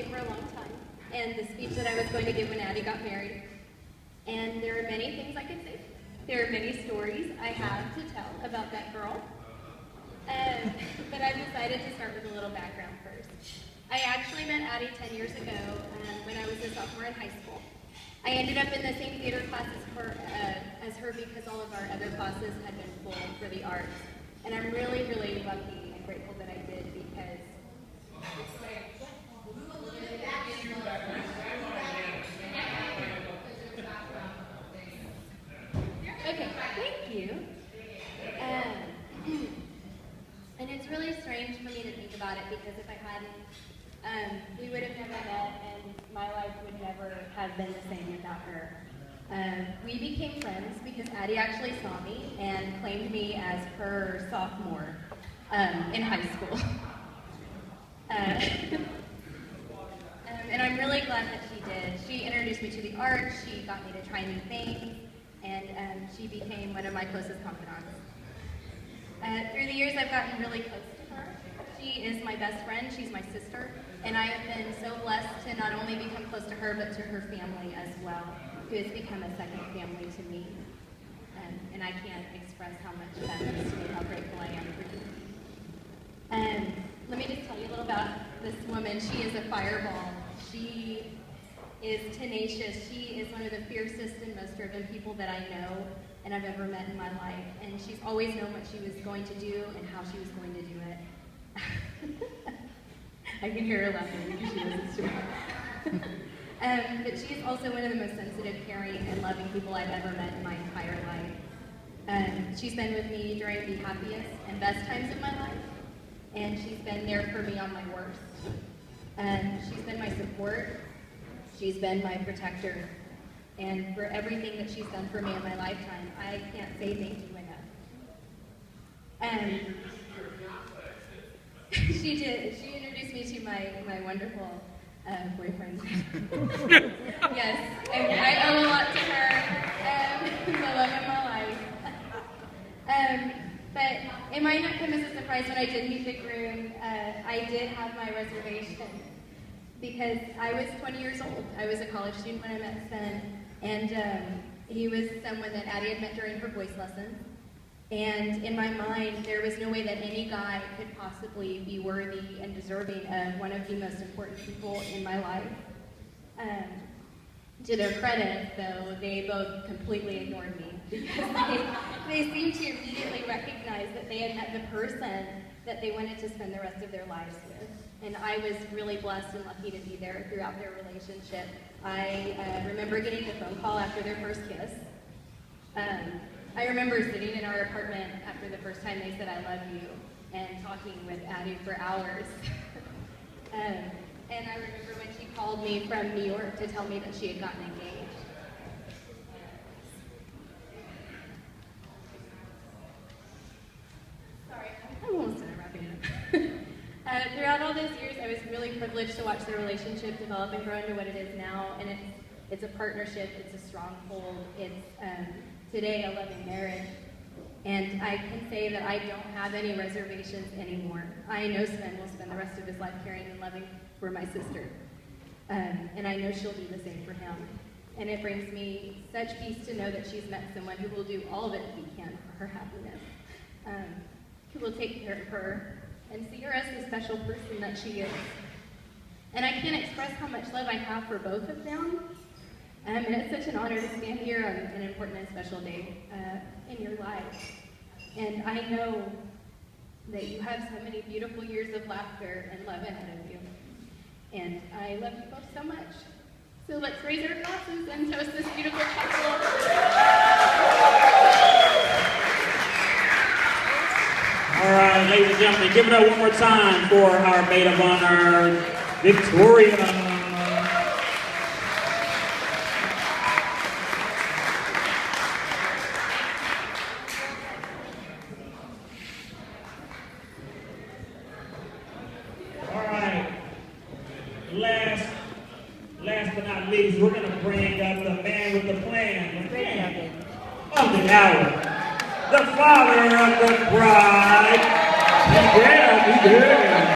away for a long time, and the speech that I was going to give when Addie got married. And there are many things I could say. There are many stories I have to tell about that girl. But I've decided to start with a little background first. I actually met Addie 10 years ago when I was a sophomore in high school. I ended up in the same theater class as her because all of our other classes had been full for the arts. And I'm really, really lucky and grateful that I did because... Okay, thank you. And it's really strange for me to think about it because if I hadn't, we would have never met and my life would never have been the same without her. We became friends because Addie actually saw me and claimed me as her sophomore in high school. And I'm really glad that she did. She introduced me to the arts, she got me to try new things, and she became one of my closest confidants. Through the years, I've gotten really close to her. She is my best friend, she's my sister, and I have been so blessed to not only become close to her, but to her family as well, who has become a second family to me. And I can't express how much that means to me, how grateful I am for you. Let me just tell you a little about this woman. She is a fireball. She is tenacious. She is one of the fiercest and most driven people that I know and I've ever met in my life. And she's always known what she was going to do and how she was going to do it. I can hear her laughing because she listens to me. But she is also one of the most sensitive, caring, and loving people I've ever met in my entire life. She's been with me during the happiest and best times of my life, and she's been there for me on my worst. She's been my support. She's been my protector. And for everything that she's done for me in my lifetime, I can't say thank you enough. She did. She introduced me to my wonderful boyfriend. Yes, I owe a lot to her, the love of my life. But it might not come as a surprise when I did meet the groom. I did have my reservation because I was 20 years old. I was a college student when I met Sven, and he was someone that Addie had met during her voice lessons. And in my mind, there was no way that any guy could possibly be worthy and deserving of one of the most important people in my life. To their credit, though, they both completely ignored me because they seemed to immediately recognize that they had met the person that they wanted to spend the rest of their lives with. And I was really blessed and lucky to be there throughout their relationship. I remember getting the phone call after their first kiss. I remember sitting in our apartment after the first time they said, "I love you," and talking with Addie for hours. And I remember when she called me from New York to tell me that she had gotten engaged. Sorry, I'm almost done wrapping up. Throughout all those years, I was really privileged to watch their relationship develop and grow into what it is now, and it's a partnership, it's a stronghold, it's today a loving marriage. And I can say that I don't have any reservations anymore. I know Sven will spend the rest of his life caring and loving for my sister. And I know she'll do the same for him. And it brings me such peace to know that she's met someone who will do all that he can for her happiness, who will take care of her and see her as the special person that she is. And I can't express how much love I have for both of them. And it's such an honor to stand here on an important and special day in your lives. And I know that you have so many beautiful years of laughter and love ahead of you. And I love you both so much. So let's raise our glasses and toast this beautiful couple. All right, ladies and gentlemen, give it up one more time for our maid of honor, Victoria. Last but not least, we're going to bring up the man with the plan, the man of the hour, the father of the bride. He did.